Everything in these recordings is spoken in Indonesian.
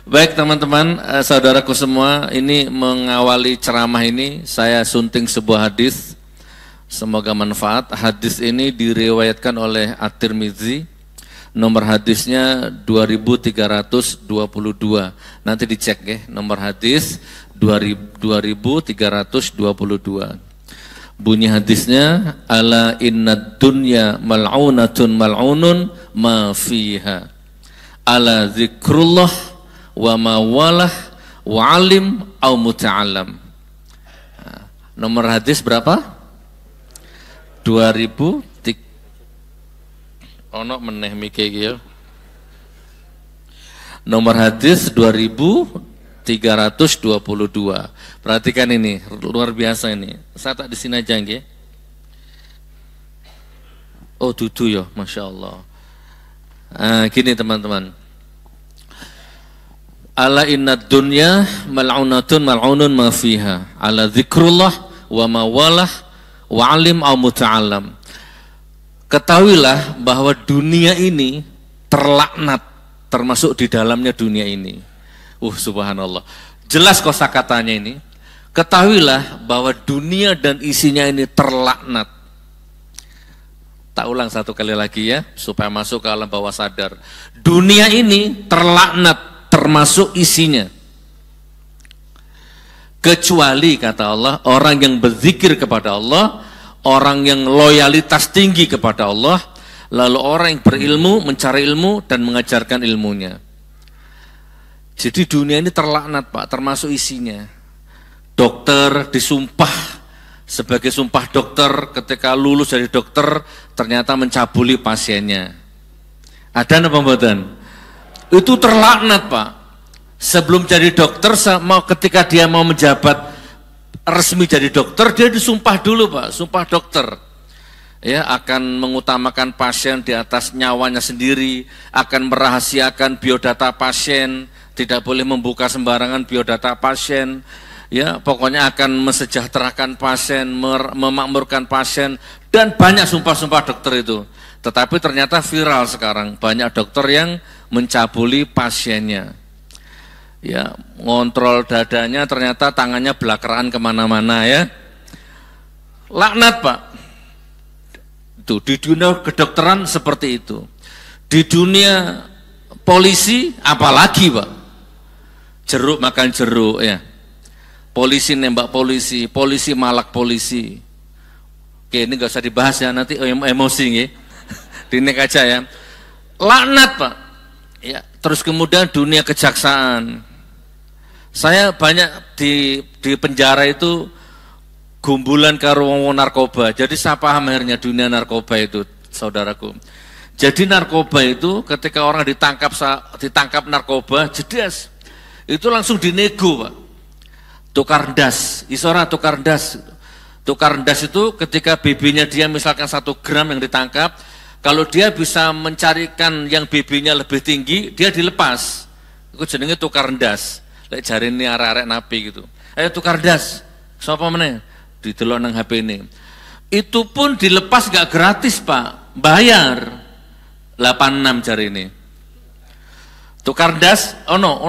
Baik teman-teman, saudaraku semua, ini mengawali ceramah ini saya sunting sebuah hadis. Semoga manfaat. Hadis ini diriwayatkan oleh At-Tirmidzi. Nomor hadisnya 2322. Nanti dicek ya, nomor hadis 2322. Bunyi hadisnya, ala innad dunya mal'unatun mal'unun ma fiha. Ala zikrullah wa ma walah wa alim au muta'allam. Nomor hadis berapa? 2000. Ono meneh mike iki ya. Nomor hadis 2322. Perhatikan ini, luar biasa ini. Saya tak di sini aja nggih. Oh, dudu ya, Masya Allah. Gini teman-teman. Ala innad dunya mal'unatun mal'unun ma fiha. Ala zikrullah wa ma walah wa alim au muta'allam. Ketahuilah bahwa dunia ini terlaknat, termasuk di dalamnya dunia ini. Subhanallah. Jelas kosakatanya ini. Ketahuilah bahwa dunia dan isinya ini terlaknat. Tak ulang satu kali lagi ya, supaya masuk ke alam bawah sadar. Dunia ini terlaknat, termasuk isinya. Kecuali kata Allah, orang yang berzikir kepada Allah, orang yang loyalitas tinggi kepada Allah, lalu orang yang berilmu, mencari ilmu dan mengajarkan ilmunya. Jadi dunia ini terlaknat Pak, termasuk isinya. Dokter disumpah sebagai sumpah dokter, ketika lulus dari dokter ternyata mencabuli pasiennya. Ada apa mboten? Itu terlaknat Pak. Sebelum jadi dokter, ketika dia mau menjabat resmi jadi dokter, dia disumpah dulu Pak, sumpah dokter. Ya, akan mengutamakan pasien di atas nyawanya sendiri, akan merahasiakan biodata pasien, tidak boleh membuka sembarangan biodata pasien. Ya, pokoknya akan mesejahterakan pasien, memakmurkan pasien, dan banyak sumpah-sumpah dokter itu. Tetapi ternyata viral sekarang, banyak dokter yang mencabuli pasiennya. Ya, ngontrol dadanya, ternyata tangannya belakaraan kemana-mana ya. Laknat Pak. Itu di dunia kedokteran seperti itu. Di dunia polisi apalagi Pak. Jeruk makan jeruk ya. Polisi nembak polisi, polisi malak polisi. Oke, ini nggak usah dibahas ya, nanti emosi ya. Dinek aja ya. Laknat Pak. Ya, terus kemudian dunia kejaksaan. Saya banyak di penjara itu gumbulan karo wong narkoba. Jadi saya paham akhirnya dunia narkoba itu, saudaraku. Jadi narkoba itu ketika orang ditangkap narkoba, jedas. Itu langsung dinego, Pak. Tukar das, isora tukar das. Tukar das itu ketika BB-nya dia misalkan 1 gram yang ditangkap, kalau dia bisa mencarikan yang BB-nya lebih tinggi, dia dilepas. Itu jenenge tukar das. Lek jari ini arek-arek napi gitu. Ayo tukar das. Sapa meneh? Didelok nang HP ini. Itu pun dilepas gak gratis, Pak. Bayar. 86 jari ini. Tukar das, ono,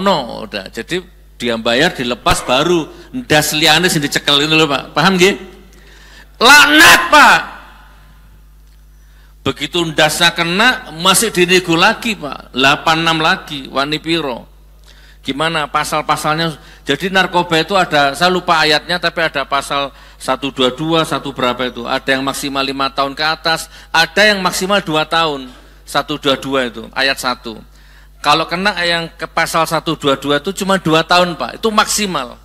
udah. Jadi dia bayar, dilepas, baru das liane sing dicekel itu loh Pak. Paham nggih? Laknat Pak. Begitu dasnya kena masih dinego lagi Pak. 86 lagi, wani piro. Gimana pasal-pasalnya? Jadi narkoba itu ada, saya lupa ayatnya, tapi ada pasal 122, satu berapa itu. Ada yang maksimal 5 tahun ke atas, ada yang maksimal 2 tahun. 122 itu, ayat 1. Kalau kena yang ke pasal 122 itu cuma 2 tahun Pak, itu maksimal.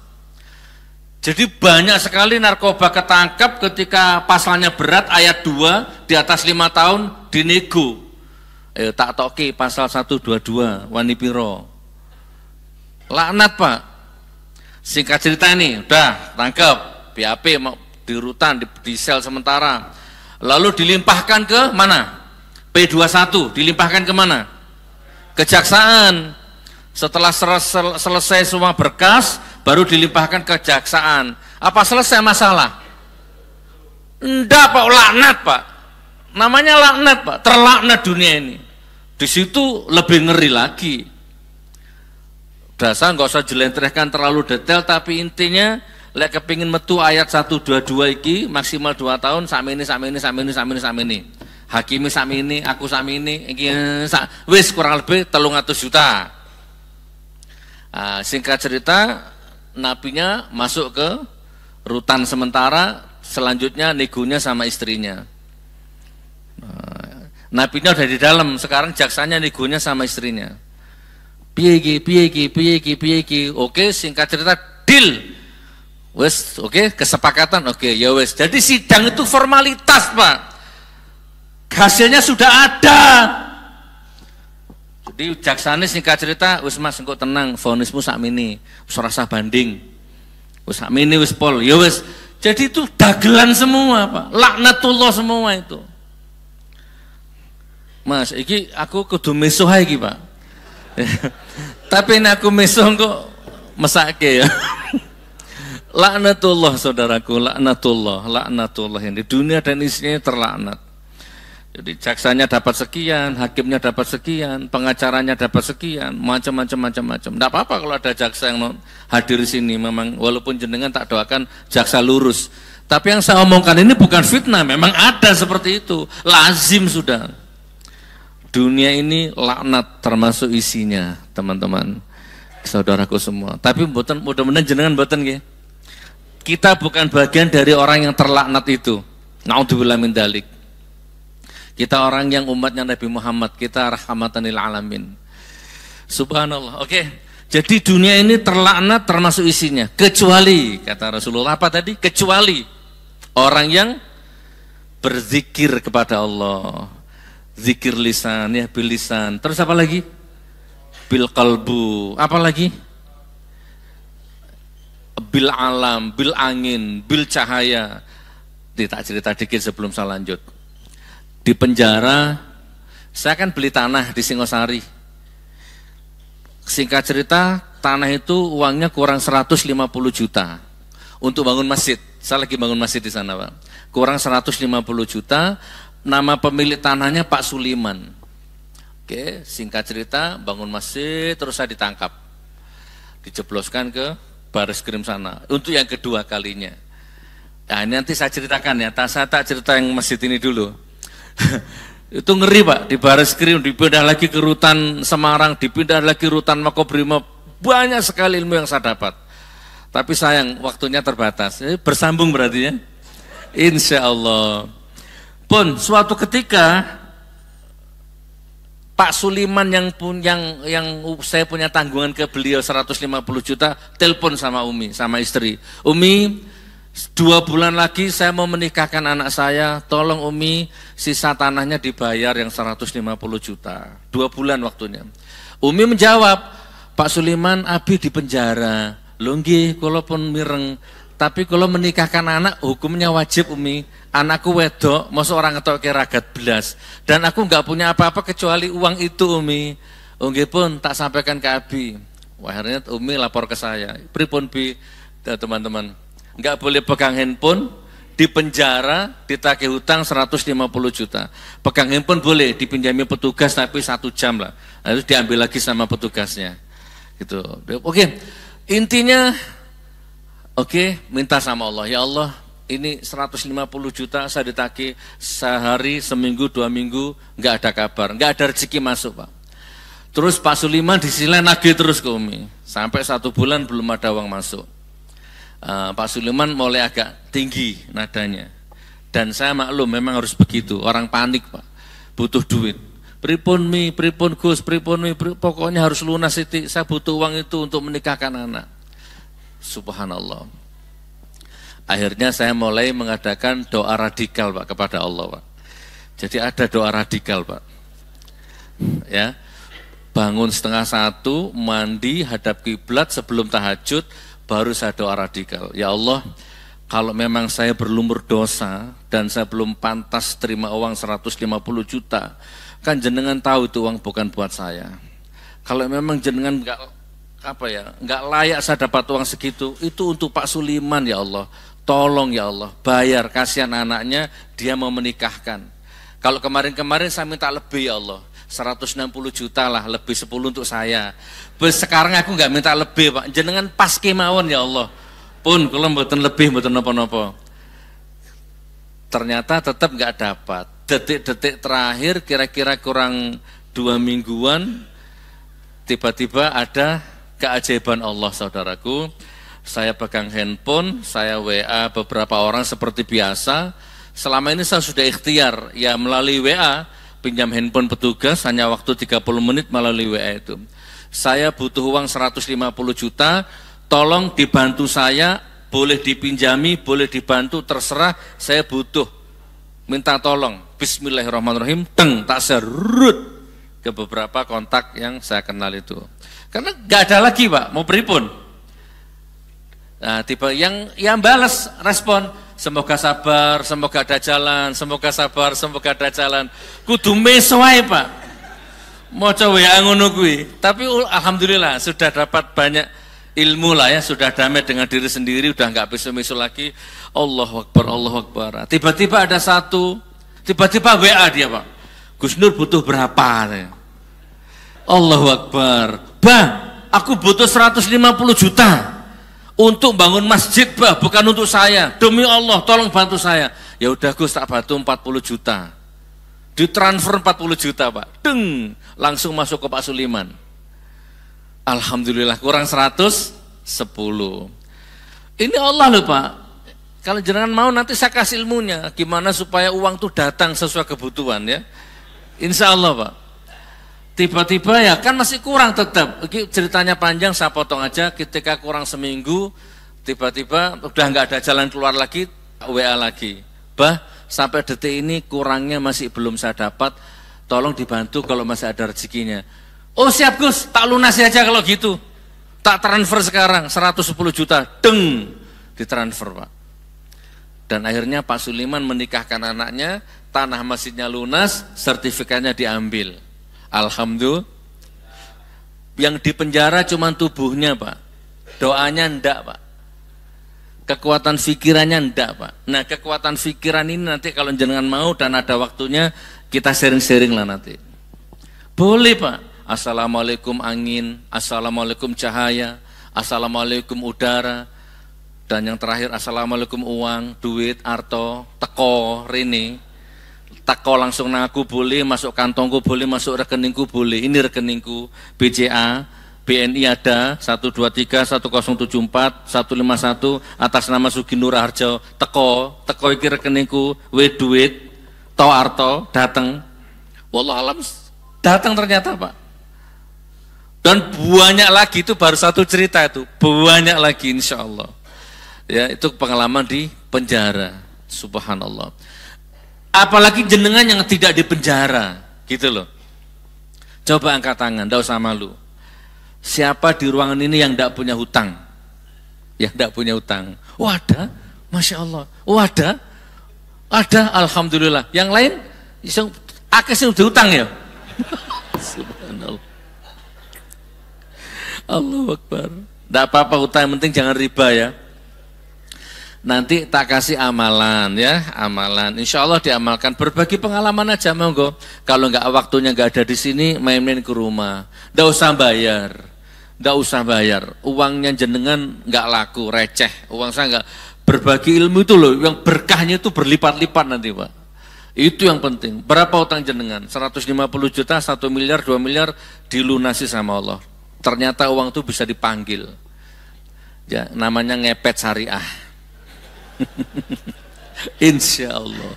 Jadi banyak sekali narkoba ketangkap ketika pasalnya berat, ayat 2, di atas 5 tahun dinego. Tak toki pasal 122, wani piro. Laknat Pak. Singkat cerita ini, udah tangkap, BAP mau di rutan, di sel sementara. Lalu dilimpahkan ke mana? P21, dilimpahkan ke mana? Kejaksaan. Setelah selesai semua berkas, baru dilimpahkan ke kejaksaan. Apa selesai masalah? Enggak Pak, laknat Pak. Namanya laknat Pak, terlaknat dunia ini. Di situ lebih ngeri lagi. Dasar nggak usah jelentrehkan terlalu detail, tapi intinya lek kepingin metu ayat 122 iki maksimal 2 tahun sakmene. Hakimi sakmene, aku sakmene iki wis kurang lebih 300 juta. Singkat cerita, napinya masuk ke rutan sementara, selanjutnya negonya sama istrinya. Napinya udah di dalam, sekarang jaksanya negonya sama istrinya. Piye iki. Oke, singkat cerita deal. Wes, oke, kesepakatan, oke, ya wes. Jadi sidang itu formalitas, Pak. Hasilnya sudah ada. Jadi jaksane singkat cerita, wes Mas engko tenang, vonismu sakmene, wis ora usah banding. Wis sakmene wis pol, ya wes. Jadi itu dagelan semua, Pak. Laknatullah semua itu. Mas, iki aku kudu mesuh iki, Pak. Tapi ini aku mesuh kok mesake ya. Laknatullah saudaraku, laknatullah yang di dunia dan isinya terlaknat. Jadi jaksanya dapat sekian, hakimnya dapat sekian, pengacaranya dapat sekian, macam-macam. Tidak apa-apa kalau ada jaksa yang hadir di sini, memang walaupun jenengan tak doakan jaksa lurus. Tapi yang saya omongkan ini bukan fitnah, memang ada seperti itu, lazim sudah. Dunia ini laknat termasuk isinya, teman-teman, saudaraku semua. Tapi mudah-mudahan jenengan mboten nggih. Kita bukan bagian dari orang yang terlaknat itu. Naudzubillah min dzalik. Kita orang yang umatnya Nabi Muhammad, kita rahmatan lil alamin. Subhanallah. Oke. Jadi dunia ini terlaknat termasuk isinya, kecuali kata Rasulullah apa tadi? Kecuali orang yang berzikir kepada Allah. Zikir lisan, ya bil lisan. Terus apa lagi? Bil qalbu. Apa lagi? Bil alam, bil angin, bil cahaya. Tak cerita dikit sebelum saya lanjut. Di penjara, saya kan beli tanah di Singosari. Singkat cerita, tanah itu uangnya kurang 150 juta untuk bangun masjid. Saya lagi bangun masjid di sana, Pak. Kurang 150 juta. Nama pemilik tanahnya Pak Suliman. Oke, singkat cerita, bangun masjid, terus saya ditangkap, dijebloskan ke baris krim sana untuk yang kedua kalinya. Nah, ini nanti saya ceritakan ya. Saya tak cerita yang masjid ini dulu. Itu ngeri, Pak, di baris krim, dipindah lagi ke rutan Semarang, dipindah lagi rutan Makobrimob. Banyak sekali ilmu yang saya dapat. Tapi sayang waktunya terbatas. Bersambung berarti ya. Insya Allah. Pun suatu ketika Pak Suliman yang saya punya tanggungan ke beliau 150 juta, telepon sama Umi, sama istri. Umi, 2 bulan lagi saya mau menikahkan anak saya, tolong Umi sisa tanahnya dibayar yang 150 juta. 2 bulan waktunya. Umi menjawab, Pak Suliman abi di penjara. Lho nggih, kula pun mireng. Tapi kalau menikahkan anak hukumnya wajib Umi. Anakku wedok, masa orang ngetokke ragat belas. Dan aku nggak punya apa-apa kecuali uang itu Umi. Nggih pun tak sampaikan ke Abi. Wah, akhirnya Umi lapor ke saya. Pripun Bi, teman-teman. Nggak boleh pegang handphone, di penjara, ditagih hutang 150 juta. Pegang handphone boleh, dipinjami petugas tapi 1 jam lah. Lalu diambil lagi sama petugasnya. Gitu. Oke, intinya minta sama Allah. Ya Allah, ini 150 juta saya ditagih sehari, seminggu, 2 minggu, nggak ada kabar, nggak ada rezeki masuk, Pak. Terus Pak Suliman disilen nagih terus ke Umi. Sampai 1 bulan belum ada uang masuk. Pak Suliman mulai agak tinggi nadanya. Dan saya maklum memang harus begitu. Orang panik, Pak. Butuh duit. Pripun Mi, pripun Gus, pripun Mi, pokoknya harus lunas itu. Saya butuh uang itu untuk menikahkan anak. Subhanallah. Akhirnya saya mulai mengadakan doa radikal, Pak, kepada Allah, Pak. Jadi ada doa radikal, Pak. Ya. Bangun 12:30, mandi, hadap kiblat sebelum tahajud, baru saya doa radikal. Ya Allah, kalau memang saya berlumur dosa dan saya belum pantas terima uang 150 juta, kan jenengan tahu itu uang bukan buat saya. Kalau memang jenengan nggak layak saya dapat uang segitu, itu untuk Pak Suliman ya Allah. Tolong ya Allah, bayar, kasihan anaknya, dia mau menikahkan. Kalau kemarin-kemarin saya minta lebih ya Allah. 160 juta lah, lebih 10 untuk saya. Sekarang aku nggak minta lebih Pak, jenengan pas kemawon ya Allah. Pun kalau mboten lebih mboten napa-napa. Ternyata tetap nggak dapat. Detik-detik terakhir kira-kira kurang 2 mingguan, tiba-tiba ada keajaiban Allah saudaraku. Saya pegang handphone, saya WA beberapa orang seperti biasa. Selama ini saya sudah ikhtiar, ya melalui WA, pinjam handphone petugas, hanya waktu 30 menit melalui WA itu. Saya butuh uang 150 juta, tolong dibantu saya, boleh dipinjami, boleh dibantu, terserah, saya butuh. Minta tolong, bismillahirrahmanirrahim, tak serut ke beberapa kontak yang saya kenal itu. Karena nggak ada lagi Pak, mau pripun. Nah, tiba yang balas respon, semoga sabar, semoga ada jalan, semoga sabar, semoga ada jalan. Kudu meso wae, Pak. Maca WA ngono kuwi. Tapi alhamdulillah sudah dapat banyak ilmu lah ya, sudah damai dengan diri sendiri, udah nggak meso-meso lagi. Allahu Akbar, Allahu Akbar. Tiba-tiba ada satu, tiba-tiba WA dia, Pak. Gus Nur butuh berapa? Allahu Akbar. Bang, aku butuh 150 juta. Untuk bangun masjid Bah, bukan untuk saya. Demi Allah, tolong bantu saya. Ya udah Gus, tak bantu 40 juta. Ditransfer 40 juta Pak. Deng, langsung masuk ke Pak Suliman. Alhamdulillah kurang 110. Ini Allah loh Pak. Kalau jangan mau nanti saya kasih ilmunya. Gimana supaya uang itu datang sesuai kebutuhan ya. Insya Allah Pak. Tiba-tiba ya kan masih kurang tetap. Ceritanya panjang, saya potong aja. Ketika kurang seminggu, tiba-tiba udah nggak ada jalan keluar lagi, WA lagi. Bah, sampai detik ini kurangnya masih belum saya dapat. Tolong dibantu kalau masih ada rezekinya. Oh siap Gus, tak lunasi aja kalau gitu. Tak transfer sekarang 110 juta. Deng, ditransfer Pak. Dan akhirnya Pak Suliman menikahkan anaknya, tanah masjidnya lunas, sertifikatnya diambil. Alhamdulillah. Yang di penjara cuma tubuhnya Pak, doanya ndak Pak, kekuatan pikirannya ndak Pak. Nah kekuatan pikiran ini nanti kalau jenengan mau dan ada waktunya kita sharing-sharing lah nanti. Boleh Pak. Assalamualaikum angin, assalamualaikum cahaya, assalamualaikum udara, dan yang terakhir assalamualaikum uang, duit, arto, teko, rini. Teko langsung naku boleh, masuk kantongku boleh, masuk rekeningku boleh. Ini rekeningku, BCA, BNI ada, 123, 1074, 151, atas nama Sugi Nur Harjo. Teko iki rekeningku, duit, to arto, datang. Wallahualam, datang ternyata Pak. Dan banyak lagi, itu baru satu cerita itu, banyak lagi insya Allah. Ya, itu pengalaman di penjara, subhanallah. Apalagi jenengan yang tidak di penjara, gitu loh. Coba angkat tangan, tidak usah malu. Siapa di ruangan ini yang tidak punya hutang? Yang tidak punya hutang? Oh ada, Masya Allah. Oh ada, Alhamdulillah. Yang lain, akeh sing hutang ya. Subhanallah. Allahu Akbar. Tidak apa-apa hutang, yang penting jangan riba ya. Nanti tak kasih amalan ya, amalan. Insya Allah diamalkan. Berbagi pengalaman aja monggo. Kalau nggak waktunya nggak ada di sini, main-main ke rumah. Nggak usah bayar, Uangnya jenengan nggak laku, receh. Uang saya nggak. Berbagi ilmu itu loh, yang berkahnya itu berlipat-lipat nanti Pak. Itu yang penting. Berapa utang jenengan? 150 juta, 1 miliar, 2 miliar dilunasi sama Allah. Ternyata uang itu bisa dipanggil. Ya, namanya ngepet syariah. Insya Allah.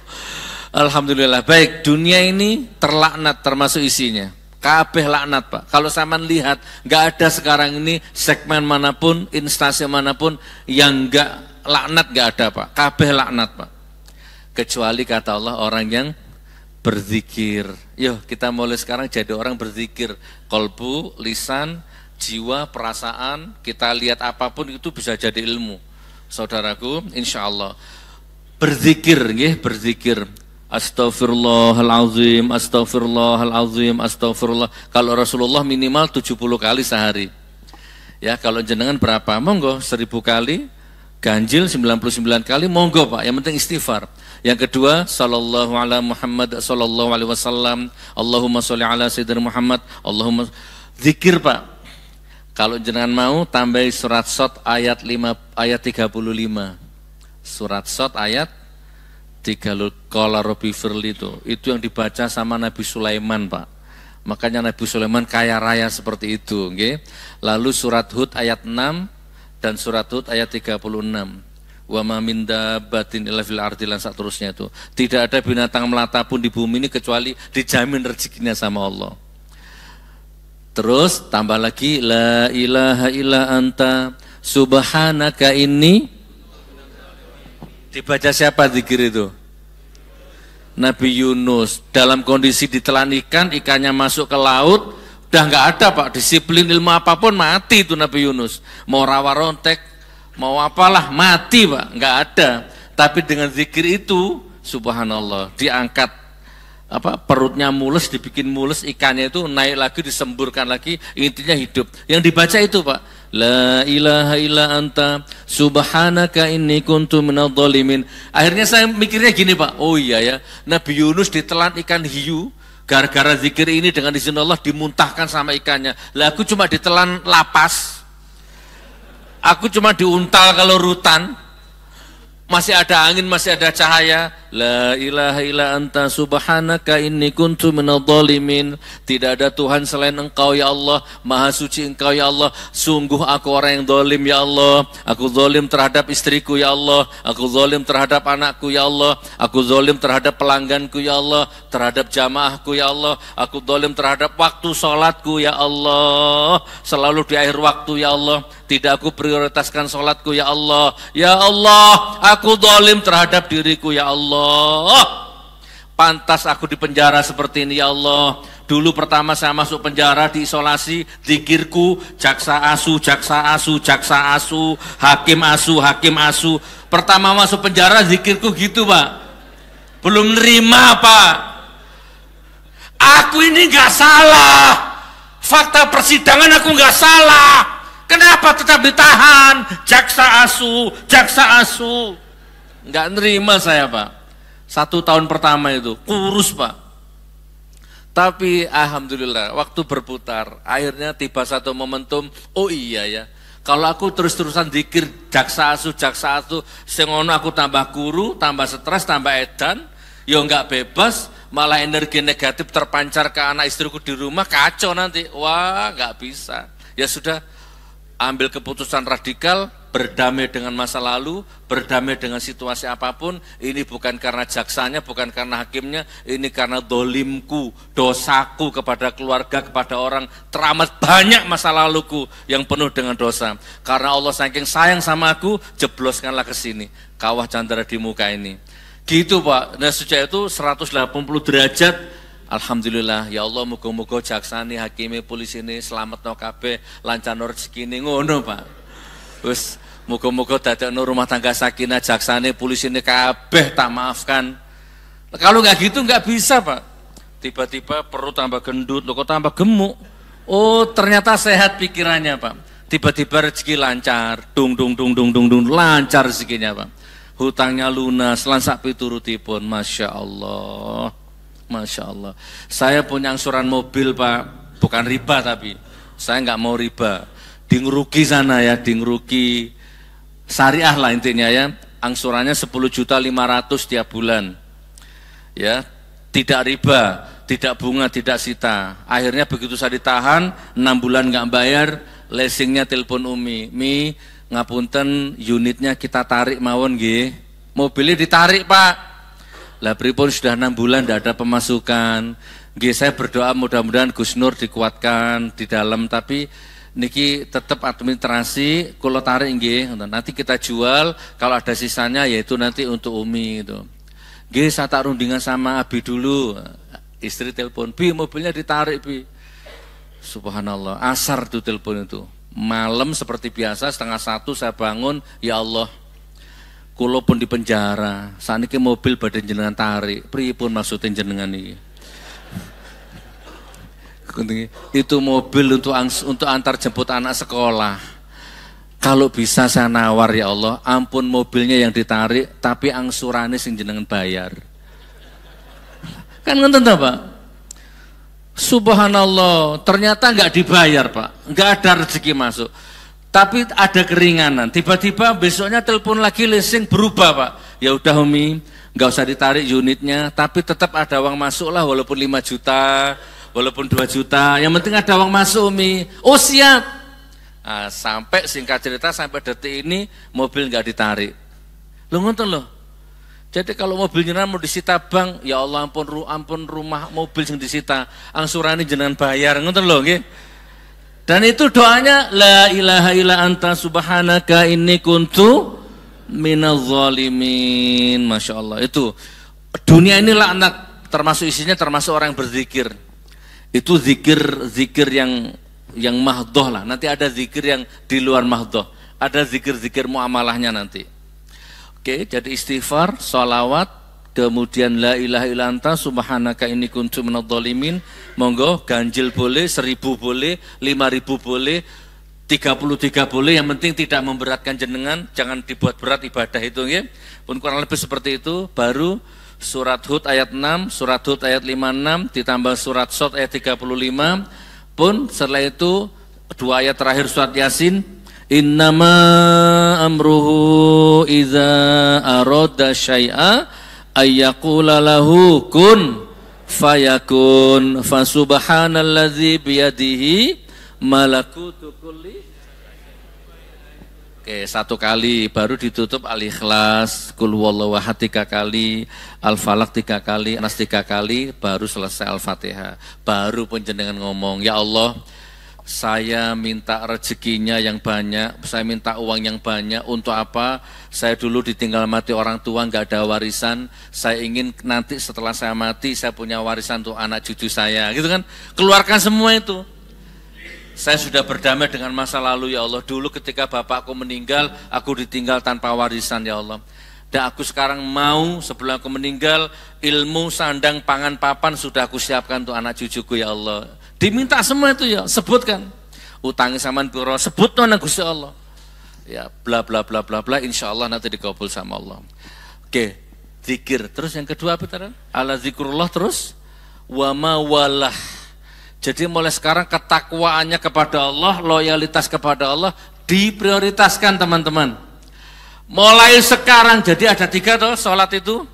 Alhamdulillah. Baik, dunia ini terlaknat termasuk isinya. Kabeh laknat Pak. Kalau sampean lihat, nggak ada sekarang ini segmen manapun, instansi manapun yang nggak laknat, nggak ada Pak. Kabeh laknat Pak. Kecuali kata Allah orang yang berzikir. Yuk kita mulai sekarang jadi orang berzikir. Kolbu, lisan, jiwa, perasaan. Kita lihat apapun itu bisa jadi ilmu. Saudaraku, insya Allah berzikir, berzikir. Astaghfirullahalazim, astaghfirullahalazim, astagfirullah. Kalau Rasulullah minimal 70 kali sehari. Ya, kalau jenengan berapa? Monggo 1000 kali, ganjil 99 kali, monggo Pak. Yang penting istighfar. Yang kedua, sallallahu ala Muhammad sallallahu alaihi wasallam, Allahumma sholli ala sayyidina Muhammad, Allahumma zikir Pak. Kalau jenengan mau tambahi surat Shad ayat 35. Surat Shad ayat 30 qala rabbi firli itu yang dibaca sama Nabi Sulaiman Pak. Makanya Nabi Sulaiman kaya raya seperti itu, okay? Lalu surat Hud ayat 6 dan surat Hud ayat 36. Wa ma min dabbatin illa fil ardi lan seterusnya itu. Tidak ada binatang melata pun di bumi ini kecuali dijamin rezekinya sama Allah. Terus tambah lagi la ilaha illa anta subhanaka inni. Dibaca siapa zikir itu? Nabi Yunus dalam kondisi ditelan ikan, ikannya masuk ke laut, udah nggak ada Pak, disiplin ilmu apapun mati itu Nabi Yunus. Mau rawa rontek, mau apalah mati Pak, nggak ada. Tapi dengan zikir itu, subhanallah, diangkat perutnya mulus, dibikin mulus, ikannya itu naik lagi, disemburkan lagi, intinya hidup. Yang dibaca itu Pak, la ilaha illa anta subhanaka inni kuntu minadh dhalimin. Akhirnya saya mikirnya gini Pak, oh iya ya, Nabi Yunus ditelan ikan hiu, gara-gara zikir ini dengan izin Allah dimuntahkan sama ikannya. Lah aku cuma ditelan lapas, aku cuma diuntal kalau rutan, masih ada angin, masih ada cahaya. La ilaha illa anta subhanaka inni kuntu minadh dhalimin. Tidak ada Tuhan selain Engkau ya Allah, Maha suci Engkau ya Allah. Sungguh aku orang yang zalim ya Allah. Aku zalim terhadap istriku ya Allah. Aku zalim terhadap anakku ya Allah. Aku zalim terhadap pelangganku ya Allah, terhadap jamaahku ya Allah. Aku zalim terhadap waktu sholatku ya Allah. Selalu di akhir waktu ya Allah. Tidak aku prioritaskan sholatku ya Allah. Ya Allah, aku zalim terhadap diriku ya Allah. Pantas aku di penjara seperti ini ya Allah. Dulu pertama saya masuk penjara, diisolasi, zikirku jaksa asu, jaksa asu, jaksa asu, hakim asu, hakim asu. Pertama masuk penjara zikirku gitu Pak. Belum nerima Pak. Aku ini nggak salah. Fakta persidangan aku nggak salah. Kenapa tetap ditahan? Jaksa asu, jaksa asu. Nggak nerima saya Pak. 1 tahun pertama itu kurus Pak. Tapi alhamdulillah waktu berputar, akhirnya tiba satu momentum, oh iya ya, kalau aku terus-terusan zikir jaksa asu, sing ono aku tambah guru, tambah stres, tambah edan, ya nggak bebas, malah energi negatif terpancar ke anak istriku di rumah, kacau nanti. Wah nggak bisa. Ya sudah, ambil keputusan radikal, berdamai dengan masa lalu, berdamai dengan situasi apapun. Ini bukan karena jaksanya, bukan karena hakimnya, ini karena dolimku, dosaku kepada keluarga, kepada orang. Teramat banyak masa laluku yang penuh dengan dosa. Karena Allah saking sayang sama aku, jebloskanlah ke sini, kawah candra di muka ini. Gitu Pak. Nah sejak itu 180 derajat. Alhamdulillah, ya Allah, muga-muga jaksani, hakimi, polisi ini selamat no kabeh, lancar no rezeki ini, ngono Pak. Terus muga-muga dadekno rumah tangga sakinah, jaksane, polisi ini kabeh tak maafkan. Kalau nggak gitu nggak bisa Pak. Tiba-tiba perut tambah gendut, lo kok tambah gemuk. Oh ternyata sehat pikirannya Pak. Tiba-tiba rezeki lancar, dung, lancar rezekinya Pak. Hutangnya lunas, lansak piturutipun, Masya Allah. Masya Allah. Saya punya angsuran mobil Pak, bukan riba tapi saya nggak mau riba. Di ngerugi sana ya, di ngerugi syariah lah intinya ya. Angsurannya 10.500.000 tiap bulan. Ya, tidak riba, tidak bunga, tidak sita. Akhirnya begitu saya ditahan, 6 bulan nggak bayar, leasingnya telepon Umi. Mi, ngapunten unitnya kita tarik mawon nggih. Mobilnya ditarik Pak. Lah pripun sudah 6 bulan tidak ada pemasukan. Nggih saya berdoa mudah-mudahan Gus Nur dikuatkan di dalam, tapi niki tetap administrasi kula tarik nggih. Nanti kita jual, kalau ada sisanya yaitu nanti untuk Umi gitu. Nggih saya tak rundingan sama Abi dulu. Istri telepon, "Bi, mobilnya ditarik, Bi." Subhanallah, asar tuh telepon itu. Malam seperti biasa 12:30 saya bangun, ya Allah. Kulo pun di penjara, saniki mobil badan jenengan tarik, pripun maksudnya jenengan ini? Itu mobil untuk antar jemput anak sekolah. Kalau bisa saya nawar ya Allah, ampun mobilnya yang ditarik, tapi angsurannya sing jenengan bayar. Kan ngenten ta, Pak? Subhanallah, ternyata nggak dibayar, Pak. Nggak ada rezeki masuk. Tapi ada keringanan. Tiba-tiba besoknya telepon lagi leasing berubah, Pak. Ya udah Umi, nggak usah ditarik unitnya, tapi tetap ada uang masuk lah, walaupun 5 juta, walaupun 2 juta. Yang penting ada uang masuk, Umi. Oh siap. Nah, sampai singkat cerita sampai detik ini mobil nggak ditarik. Lo ngonton loh. Jadi kalau mobil jenengan mau disita bank, ya Allah ampun rumah mobil yang disita, angsurannya jenengan bayar, ngonton loh, nggih. Dan itu doanya la ilaha illa anta subhanaka inni kuntu minadz zalimin. Masya Allah. Itu dunia ini laknat, termasuk isinya termasuk orang yang berzikir. Itu zikir yang mahdoh lah. Nanti ada zikir yang di luar mahdoh. Ada zikir-zikir muamalahnya nanti. Oke, jadi istighfar, sholawat, kemudian la ilaha illa anta subhanaka inni kuntu minadz zalimin. Monggo, ganjil boleh, 1000 boleh, 5000 boleh, 33 boleh, yang penting tidak memberatkan jenengan, jangan dibuat berat ibadah itu, ya. Pun kurang lebih seperti itu. Baru surat Hud ayat 6, surat Hud ayat 56, ditambah surat Shad ayat 35. Pun setelah itu 2 ayat terakhir surat Yasin, innama amruhu idza arada syai'a ayyaqula lahu kun fayakun fasubhanalladzi biyadihi malakutu kulli. Oke, 1 kali, baru ditutup Al-Ikhlas, Qul huwallahu ahad 3 kali, Al-Falaq 3 kali, Nas 3 kali, baru selesai Al-Fatihah. Baru pun jenengan ngomong, ya Allah, saya minta rezekinya yang banyak, saya minta uang yang banyak. Untuk apa? Saya dulu ditinggal mati orang tua, nggak ada warisan. Saya ingin nanti setelah saya mati, saya punya warisan untuk anak cucu saya. Gitu kan? Keluarkan semua itu. Saya sudah berdamai dengan masa lalu, ya Allah. Dulu ketika bapakku meninggal, aku ditinggal tanpa warisan, ya Allah. Dan aku sekarang mau sebelum aku meninggal, ilmu, sandang, pangan, papan sudah aku siapkan untuk anak cucuku, ya Allah. Diminta semua itu, ya, sebutkan. Utangi saman piro, sebut nona Gusti Allah. Ya, bla bla bla bla bla, insya Allah nanti dikabul sama Allah. Oke, zikir. Terus yang kedua apa tadi? Ala zikrullah terus wa ma walah. Jadi mulai sekarang ketakwaannya kepada Allah, loyalitas kepada Allah diprioritaskan, teman-teman. Mulai sekarang, jadi ada 3 toh sholat itu,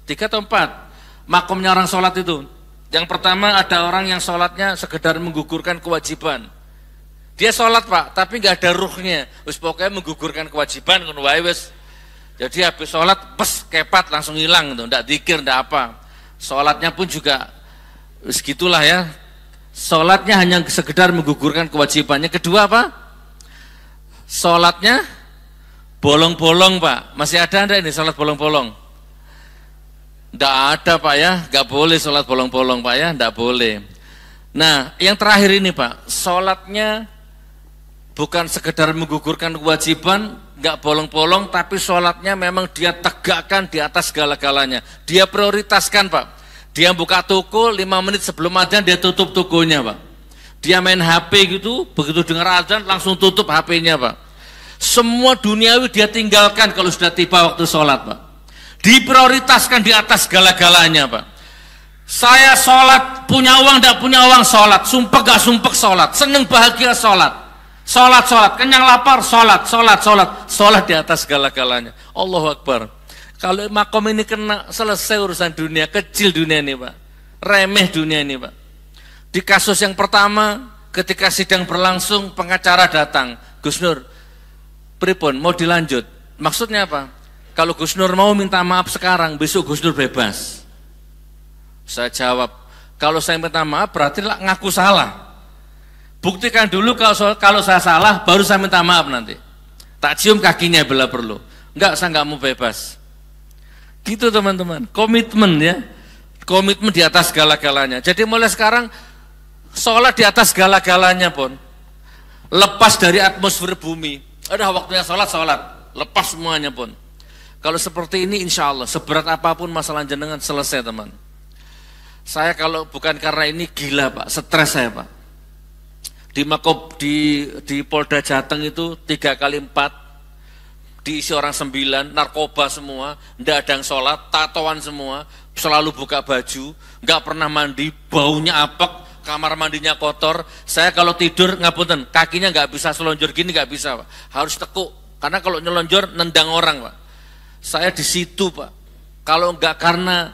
3 atau 4 makomnya orang sholat itu. Yang pertama ada orang yang sholatnya sekedar menggugurkan kewajiban. Dia sholat, Pak, tapi nggak ada ruhnya. Wis pokoknya menggugurkan kewajiban, wis. Jadi habis sholat, kepat langsung hilang, tuh, nggak dzikir, nggak apa. Sholatnya pun juga segitulah ya. Sholatnya hanya sekedar menggugurkan kewajibannya. Kedua apa? Sholatnya bolong-bolong, Pak. Masih ada enggak ini sholat bolong-bolong? Enggak ada, Pak, ya. Enggak boleh sholat bolong-bolong, Pak, ya. Enggak boleh. Nah, yang terakhir ini, Pak, sholatnya bukan sekedar menggugurkan kewajiban, enggak bolong-bolong, tapi sholatnya memang dia tegakkan di atas segala-galanya. Dia prioritaskan, Pak. Dia buka toko 5 menit sebelum adzan dia tutup tokonya, Pak. Dia main HP gitu, begitu dengar adzan langsung tutup HP-nya, Pak. Semua duniawi dia tinggalkan kalau sudah tiba waktu sholat, Pak. Diprioritaskan di atas segala-galanya, Pak. Saya sholat, punya uang, tidak punya uang, sholat. Sumpah gak sumpah, sholat. Seneng bahagia, sholat. Sholat, kenyang lapar, sholat. Sholat di atas segala-galanya. Allahu Akbar. Kalau makom ini kena, selesai urusan dunia, kecil dunia ini, Pak. Remeh dunia ini, Pak. Di kasus yang pertama, ketika sidang berlangsung, pengacara datang. Gus Nur, pripun, mau dilanjut? Maksudnya apa? Kalau Gus Nur mau minta maaf sekarang, besok Gus Nur bebas. Saya jawab, kalau saya minta maaf berarti ngaku salah. Buktikan dulu kalau saya salah, baru saya minta maaf nanti. Tak cium kakinya bila perlu. Enggak, saya enggak mau bebas. Gitu, teman-teman. Komitmen, ya. Komitmen di atas segala-galanya. Jadi mulai sekarang sholat di atas segala-galanya pun. Lepas dari atmosfer bumi. Ada waktunya sholat. Lepas semuanya pun. Kalau seperti ini insya Allah seberat apapun masalah jenengan selesai, teman. Saya kalau bukan karena ini gila, Pak, stres saya, Pak. di Polda Jateng itu 3 kali 4 diisi orang 9, narkoba semua, ndak ada yang sholat, tatoan semua, selalu buka baju, nggak pernah mandi, baunya apek, kamar mandinya kotor. Saya kalau tidur ngapunten, kakinya nggak bisa selonjor gini, nggak bisa Pak, harus tekuk, karena kalau nyelonjor nendang orang Pak. Saya di situ Pak, kalau nggak karena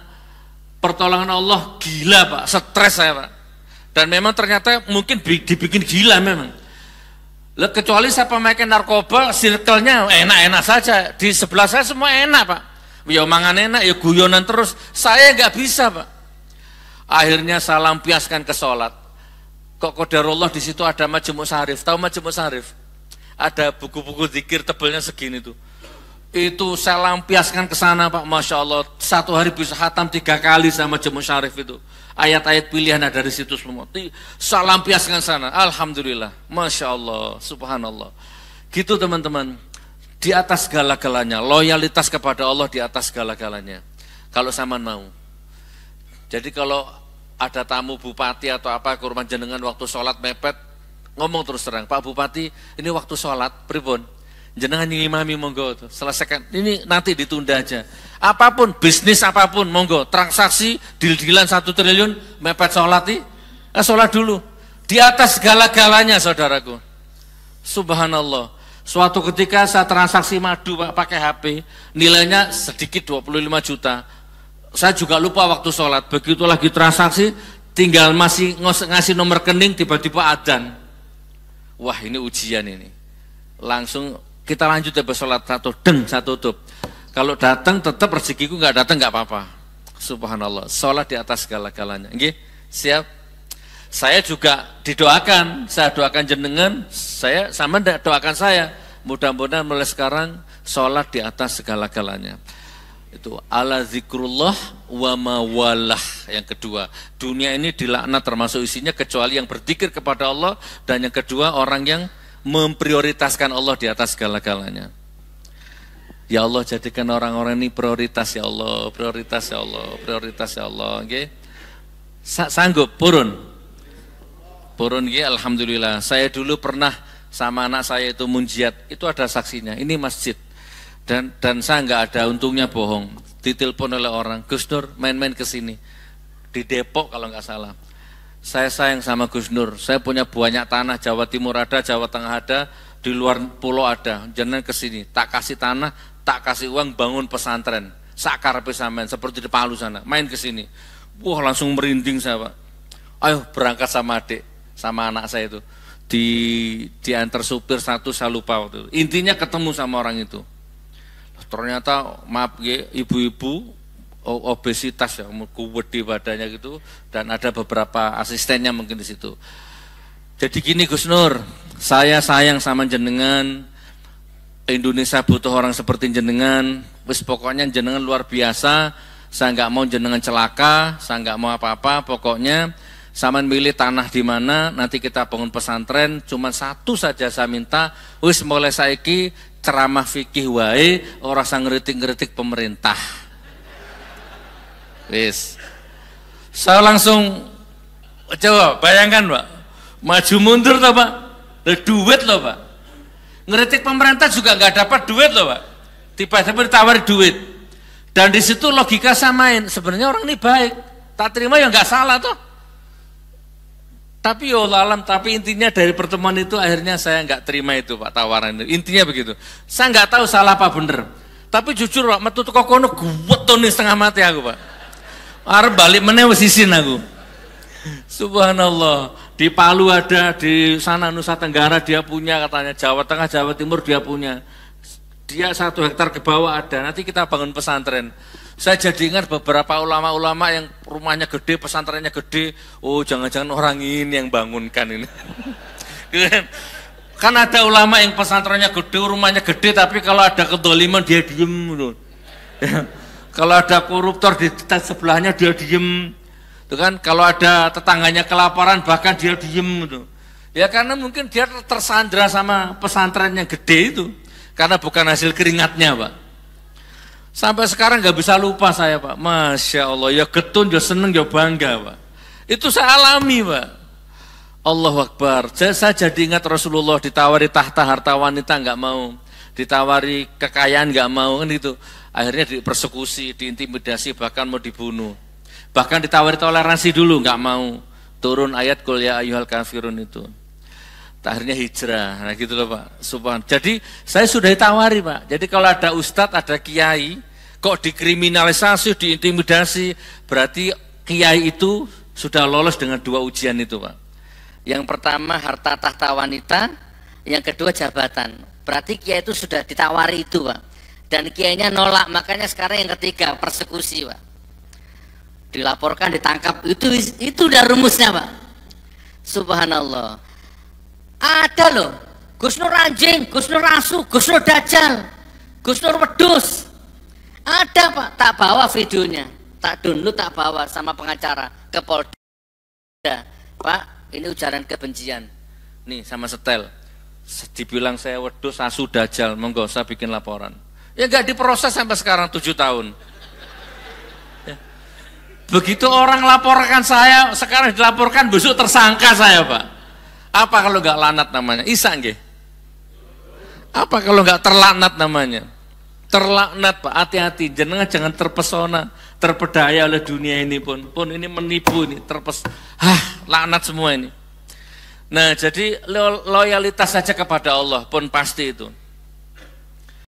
pertolongan Allah gila Pak, stres saya Pak. Dan memang ternyata mungkin dibikin gila memang. Kecuali saya pemakai narkoba, circle-nya enak-enak saja. Di sebelah saya semua enak Pak. Ya mangan enak, ya guyonan terus. Saya nggak bisa Pak. Akhirnya saya lampiaskan ke sholat. Kok qadarullah di situ ada Majmu' Syarif. Tahu Majmu' Syarif? Ada buku-buku zikir tebelnya segini tuh. Itu saya lampiaskan ke sana Pak, Masya Allah. Satu hari bisa khatam 3 kali sama Majmu' Syarif itu. Ayat-ayat pilihan ada di situ semua. Saya lampiaskan sana. Alhamdulillah, Masya Allah, Subhanallah. Gitu teman-teman. Di atas segala-galanya, loyalitas kepada Allah di atas segala-galanya. Kalau saman mau. Jadi kalau ada tamu bupati atau apa ke rumah jenengan waktu sholat mepet, ngomong terus terang, Pak Bupati, ini waktu sholat, pripun? Jenengan ngimami monggo tuh, selesaikan. Ini nanti ditunda aja. Apapun, bisnis apapun, monggo. Transaksi, deal-dealan 1 triliun, mepet sholat sholat dulu. Di atas segala-galanya saudaraku. Subhanallah. Suatu ketika saya transaksi madu Pak, pakai HP, nilainya sedikit 25 juta. Saya juga lupa waktu sholat. Begitu lagi transaksi, tinggal masih ngasih nomor rekening, tiba-tiba adzan. Wah ini ujian ini. Langsung kita lanjut ya sholat saya tutup. Kalau datang tetap rezekiku, nggak datang nggak apa-apa. Subhanallah, sholat di atas segala-galanya. Nggih, siap. Saya juga didoakan, saya doakan jenengan, saya sama doakan saya. Mudah-mudahan mulai sekarang sholat di atas segala-galanya. Itu ala zikrullah wa mawalah. Yang kedua, dunia ini dilaknat termasuk isinya kecuali yang berzikir kepada Allah, dan yang kedua orang yang memprioritaskan Allah di atas segala-galanya. Ya Allah, jadikan orang-orang ini prioritas ya Allah, prioritas ya Allah, prioritas ya Allah. Okay? Sanggup purun nggih, alhamdulillah. Saya dulu pernah sama anak saya itu munjiat, itu ada saksinya. Ini masjid. Dan saya nggak ada untungnya bohong. Ditelepon oleh orang, Gus Nur main-main ke sini. Di Depok kalau nggak salah. Saya sayang sama Gus Nur. Saya punya banyak tanah, Jawa Timur ada, Jawa Tengah ada, di luar pulau ada. Jangan ke sini. Tak kasih tanah, tak kasih uang, bangun pesantren. Sakarepe sampean seperti di Palu sana. Main ke sini. Wah, langsung merinding saya, Pak. Ayo berangkat sama adik, sama anak saya itu. Diantar supir satu, saya lupa waktu itu. Intinya ketemu sama orang itu. Ternyata maaf ya, ibu-ibu obesitas ya, gede badannya gitu, dan ada beberapa asistennya mungkin di situ. Jadi gini Gus Nur, saya sayang sama jenengan, Indonesia butuh orang seperti jenengan, wis pokoknya jenengan luar biasa, saya nggak mau jenengan celaka, saya nggak mau apa-apa, pokoknya sama milih tanah di mana, nanti kita bangun pesantren, cuma satu saja saya minta, wis mulai saiki ceramah fikih wae, ora sang ngeritik-ngeritik pemerintah. Wis. Saya langsung coba bayangkan, Pak. Maju mundur toh, Pak. Duit loh, Pak. Ngeritik pemerintah juga nggak dapat duit loh, Pak. Tiba-tiba ditawari duit. Dan di situ logika samain. Sebenarnya orang ini baik. Tak terima ya nggak salah toh. Tapi ya Allah alam, tapi intinya dari pertemuan itu akhirnya saya nggak terima itu Pak tawaran itu. Intinya begitu. Saya nggak tahu salah apa bener. Tapi jujur Pak, metu teko kono guwetone setengah mati aku Pak. Arep balik meneh wis isin aku. Subhanallah. Di Palu ada, di sana Nusa Tenggara dia punya katanya, Jawa Tengah, Jawa Timur dia punya. Dia 1 hektar ke bawah ada. Nanti kita bangun pesantren. Saya jadi ingat beberapa ulama-ulama yang rumahnya gede, pesantrennya gede. Oh, jangan-jangan orang ini yang bangunkan ini. Kan ada ulama yang pesantrennya gede, rumahnya gede, tapi kalau ada kedoliman dia diem. Kalau ada koruptor di sebelahnya dia diem. Itu kan, kalau ada tetangganya kelaparan bahkan dia diem. Ya karena mungkin dia tersandra sama pesantren yang gede itu. Karena bukan hasil keringatnya, Pak. Sampai sekarang nggak bisa lupa saya Pak. Masya Allah, ya getun, ya seneng, ya bangga Pak. Itu saya alami Pak. Allahu Akbar. Saya jadi ingat Rasulullah ditawari tahta harta wanita nggak mau, ditawari kekayaan nggak mau kan gitu. Akhirnya dipersekusi, diintimidasi, bahkan mau dibunuh. Bahkan ditawari toleransi dulu nggak mau. Turun ayat Qul ya ayyuhal kafirun itu. Akhirnya hijrah. Nah gitu loh Pak. Subhan. Jadi saya sudah ditawari Pak. Jadi kalau ada ustadz, ada kiai, kok dikriminalisasi, diintimidasi, berarti kiai itu sudah lolos dengan 2 ujian itu Pak. Yang pertama harta tahta wanita, yang kedua jabatan. Berarti kiai itu sudah ditawari itu Pak. Dan kiainya nolak, makanya sekarang yang ketiga persekusi Pak. Dilaporkan, ditangkap, itu udah rumusnya Pak. Subhanallah. Ada loh, Gus Nur anjing, Gus Nur asu, Gus Nur dajjal, Gus Nur wedus. Ada Pak, tak bawa videonya, tak download, tak bawa sama pengacara ke Polda. Pak, ini ujaran kebencian. Nih sama setel. Dibilang saya wedus, asu, dajjal, monggo saya bikin laporan. Ya enggak diproses sampai sekarang 7 tahun. Ya. Begitu orang laporkan saya, sekarang dilaporkan besok tersangka saya Pak. Apa kalau enggak lanat namanya? Isa nggih. Apa kalau enggak terlaknat namanya? Terlaknat Pak, hati-hati, jangan terpesona, terpedaya oleh dunia ini pun ini menipu ini, laknat semua ini. Nah, jadi loyalitas saja kepada Allah pun pasti itu.